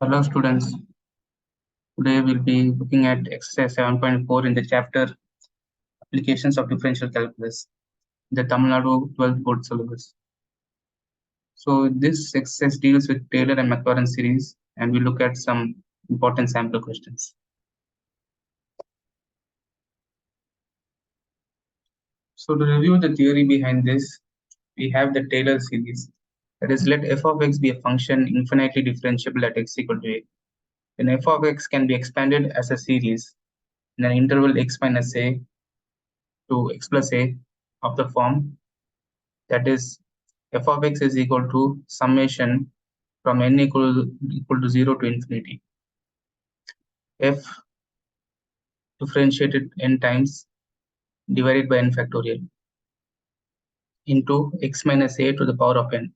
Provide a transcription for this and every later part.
Hello students, today we'll be looking at exercise 7.4 in the chapter Applications of Differential Calculus, the Tamil Nadu 12th board syllabus. So this exercise deals with Taylor and Maclaurin series and we look at some important sample questions. So to review the theory behind this, we have the Taylor series. That is, let f of x be a function infinitely differentiable at x equal to a. Then f of x can be expanded as a series in an interval x minus a to x plus a of the form, that is, f of x is equal to summation from n equal to 0 to infinity. F differentiated n times divided by n factorial into x minus a to the power of n.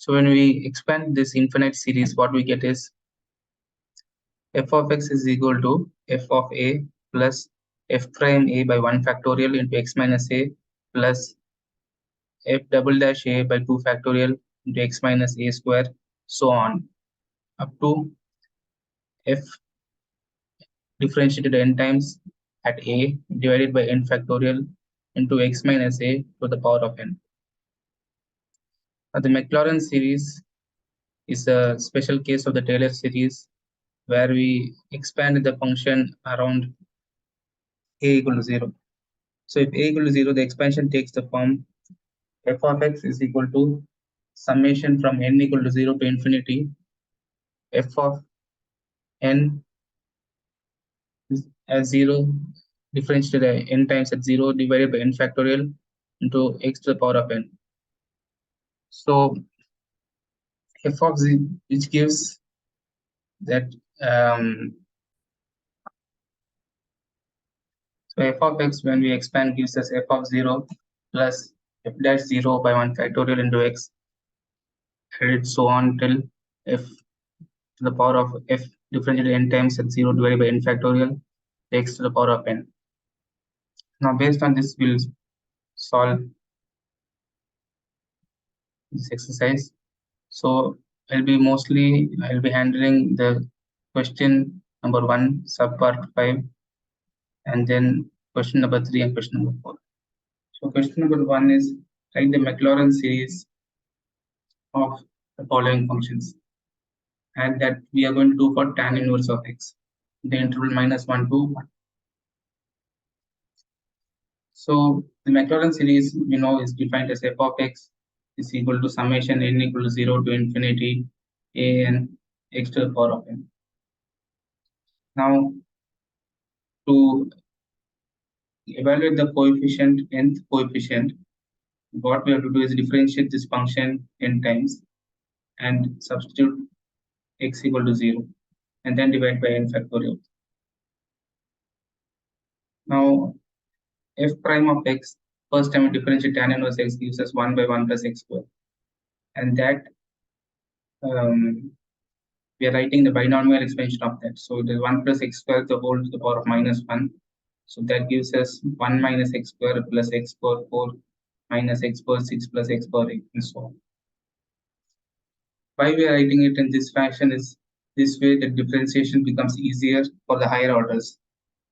So when we expand this infinite series, what we get is f of x is equal to f of a plus f prime a by 1 factorial into x minus a plus f double dash a by 2 factorial into x minus a square, so on, up to f differentiated n times at a divided by n factorial into x minus a to the power of n. Now, the Maclaurin series is a special case of the Taylor series where we expand the function around a equal to 0. So if a equal to 0, the expansion takes the form f of x is equal to summation from n equal to 0 to infinity f of n as 0 differentiated n times at 0 divided by n factorial into x to the power of n. So f of z, which gives that so f of x when we expand gives us f of 0 plus f dash 0 by 1 factorial into x, and so on till f to the power of f differentiated n times at 0 divided by n factorial x to the power of n. Now based on this, we'll solve this exercise. So I'll be handling the question number 1 subpart 5 and then question number 3 and question number 4. So question number 1 is write the Maclaurin series of the following functions, and that we are going to do for tan inverse of x, the interval -1 to 1. So the Maclaurin series we know is defined as f of x is equal to summation n equal to 0 to infinity a n x to the power of n. Now to evaluate the coefficient, nth coefficient, what we have to do is differentiate this function n times and substitute x equal to 0 and then divide by n factorial. Now f prime of x, first time we differentiate tan inverse x gives us 1 by 1 plus x square, and that we are writing the binomial expansion of that. So it is 1 plus x square the whole to the power of -1. So that gives us 1 minus x square plus x power 4 minus x power 6 plus x power 8 and so on. Why we are writing it in this fashion is this way the differentiation becomes easier for the higher orders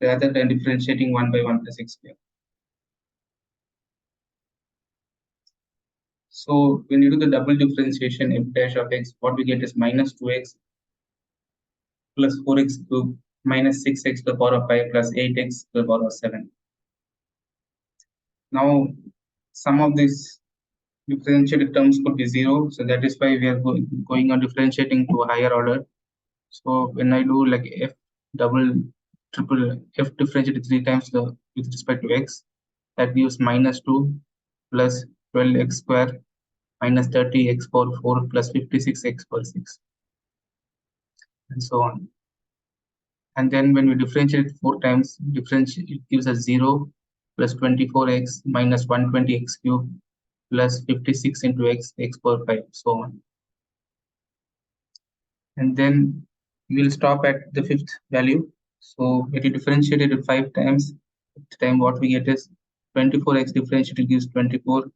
rather than differentiating 1 by 1 plus x square. So when you do the double differentiation f dash of x, what we get is minus 2x plus 4x cubed minus 6x to the power of 5 plus 8x to the power of 7. Now, some of these differentiated terms could be 0, so that is why we are going on differentiating to a higher order. So when I do like f double triple f differentiated 3 times with respect to x, that gives -2 plus 12x square minus 30x power 4 plus 56x power 6 and so on. And then when we differentiate 4 times, it gives us 0 plus 24x minus 120x cubed plus 56 into x power 5, so on. And then we'll stop at the fifth value. So when you differentiate it 5 times, the time what we get is 24x differentiated gives 24,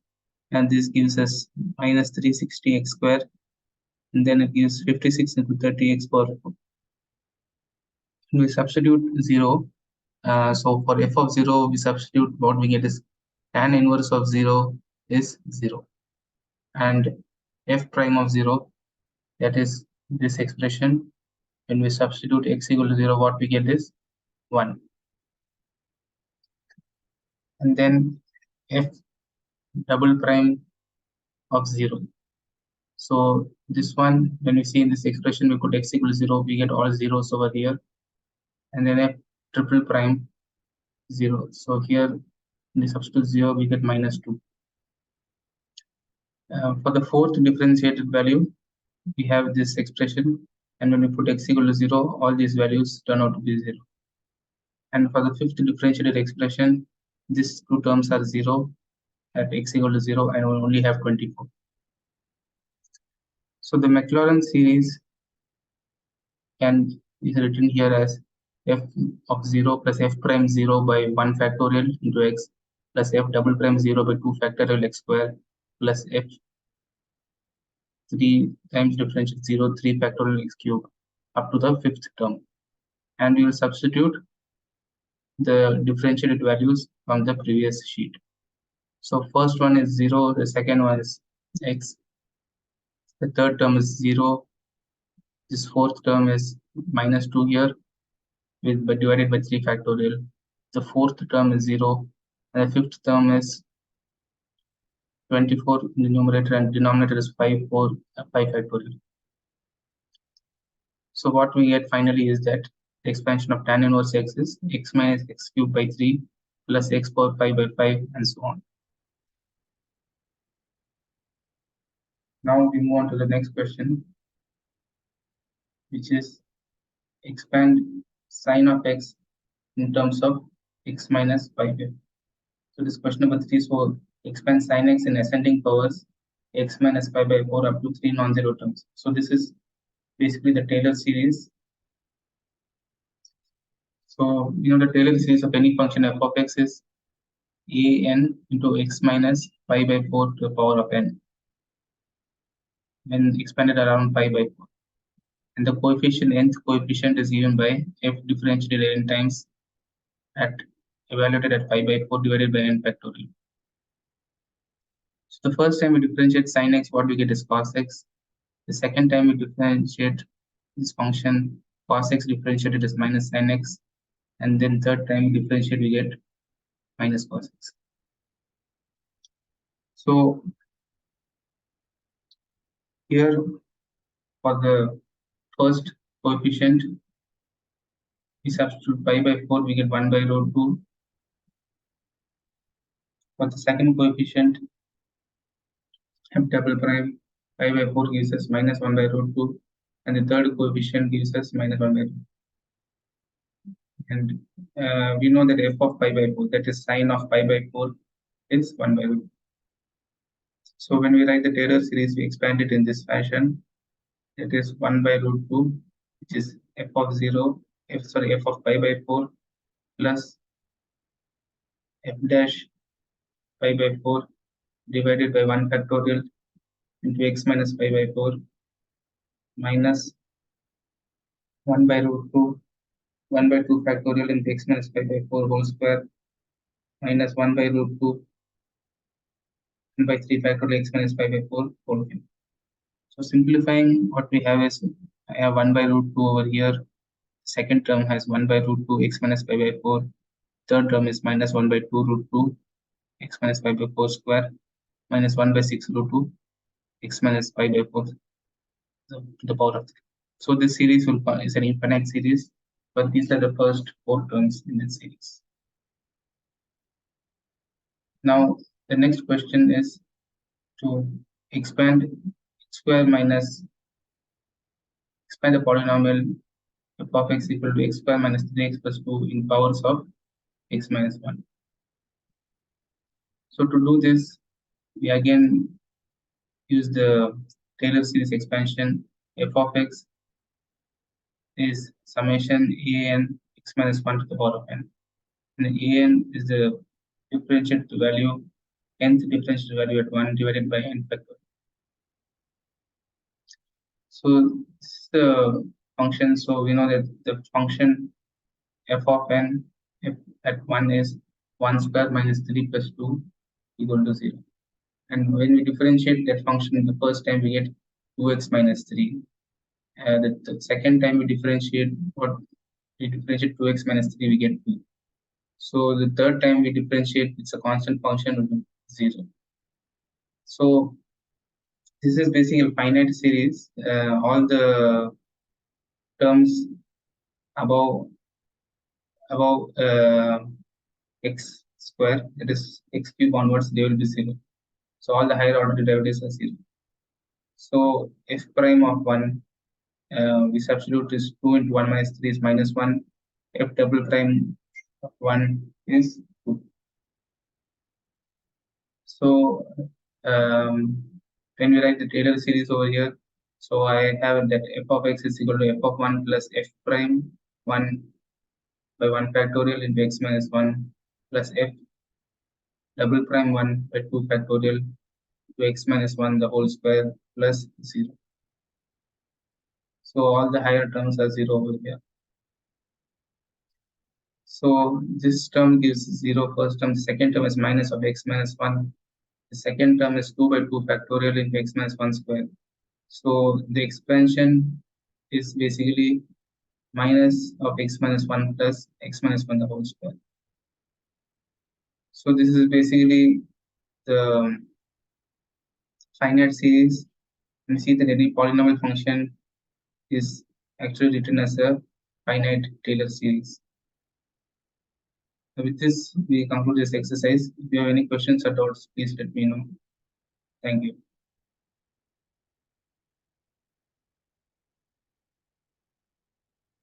and this gives us minus 360x square and then it gives 56 into 30x power 4. We substitute 0. So for f of 0, we substitute what we get is tan inverse of 0 is 0. And f prime of 0, that is this expression. When we substitute x equal to 0, what we get is 1. And then f double prime of 0. So this one, when we see in this expression, we put x equal to 0, we get all zeros over here. And then f triple prime 0. So here, in the substitute 0, we get minus 2. For the fourth differentiated value, we have this expression. And when we put x equal to 0, all these values turn out to be 0. And for the fifth differentiated expression, these two terms are 0 at x equal to 0, and we only have 24. So the Maclaurin series is written here as f of 0 plus f prime 0 by 1 factorial into x plus f double prime 0 by 2 factorial x square plus f 3 times differential 0 3 factorial x cube up to the fifth term. And we will substitute the differentiated values from the previous sheet. So first one is 0, the second one is x, the third term is 0, this fourth term is minus 2 here divided by 3 factorial. The fourth term is 0, and the fifth term is 24 in the numerator, and denominator is 5 factorial. So what we get finally is that the expansion of tan inverse x is x minus x cubed by 3 plus x power 5 by 5 and so on. Now we move on to the next question, which is expand sine of x in terms of x minus 5. So this question number 3, so expand sine x in ascending powers x minus 5 by 4 up to 3 non-zero terms. So this is basically the Taylor series. So the Taylor series of any function f of x is a n into x minus 5 by 4 to the power of n, when expanded around 5 by 4. And the nth coefficient is given by f differentiated n times evaluated at 5 by 4 divided by n factorial. So the first time we differentiate sine x, what we get is cos x. The second time we differentiate this function, cos x differentiated is minus sine x. And then third time we differentiate, we get minus cos x. So here for the first coefficient, we substitute pi by 4, we get 1 by root 2. For the second coefficient, f double prime, pi by 4 gives us minus 1 by root 2. And the third coefficient gives us minus 1 by root 2. And we know that f of pi by 4, that is sine of pi by 4, is 1 by root 2. So when we write the Taylor series, we expand it in this fashion. It is 1 by root 2, which is f of pi by 4 plus f dash pi by 4 divided by 1 factorial into x minus pi by 4 minus 1 by root 2, 1 by 2 factorial into x minus pi by 4 whole square minus 1 by root 2 and by 3 factorial x minus pi by 4 whole cube. So simplifying, what we have is I have 1 by root 2 over here. Second term has 1 by root 2 x minus pi by 4. Third term is minus 1 by 2 root 2 x minus pi by 4 square minus 1 by 6 root 2 x minus pi by 4 to the power of 3. So this series is an infinite series, but these are the first 4 terms in this series. Now the next question is to expand the polynomial f of x equal to x square minus 3x plus 2 in powers of x minus 1. So to do this, we again use the Taylor series expansion. F of x is summation an x minus 1 to the power of n. And an is the differential value, nth differential value at 1 divided by n factorial. So this is the function. So we know that the function f of n f at 1 is 1 square minus 3 plus 2 equal to 0. And when we differentiate that function the first time, we get 2x minus 3. The second time we differentiate 2x minus 3, we get 2. So the third time we differentiate, it's a constant function with 0. So this is basically a finite series. All the terms above x square, that is x cube onwards, they will be 0. So all the higher order derivatives are 0. So f prime of 1, we substitute is 2 into 1 minus 3 is minus 1. F double prime of 1 is 2. So when we write the Taylor series over here, so I have that f of x is equal to f of 1 plus f prime 1 by 1 factorial into x minus 1 plus f double prime 1 by 2 factorial to x minus 1 the whole square plus 0. So all the higher terms are 0 over here. So this term gives 0 first term. The second term is minus of x minus 1. The second term is 2 by 2 factorial into x minus 1 square. So the expansion is basically minus of x minus 1 plus x minus 1 the whole square. So this is basically the finite series. We see that any polynomial function is actually written as a finite Taylor series. So with this, we conclude this exercise. If you have any questions or doubts, please let me know. Thank you.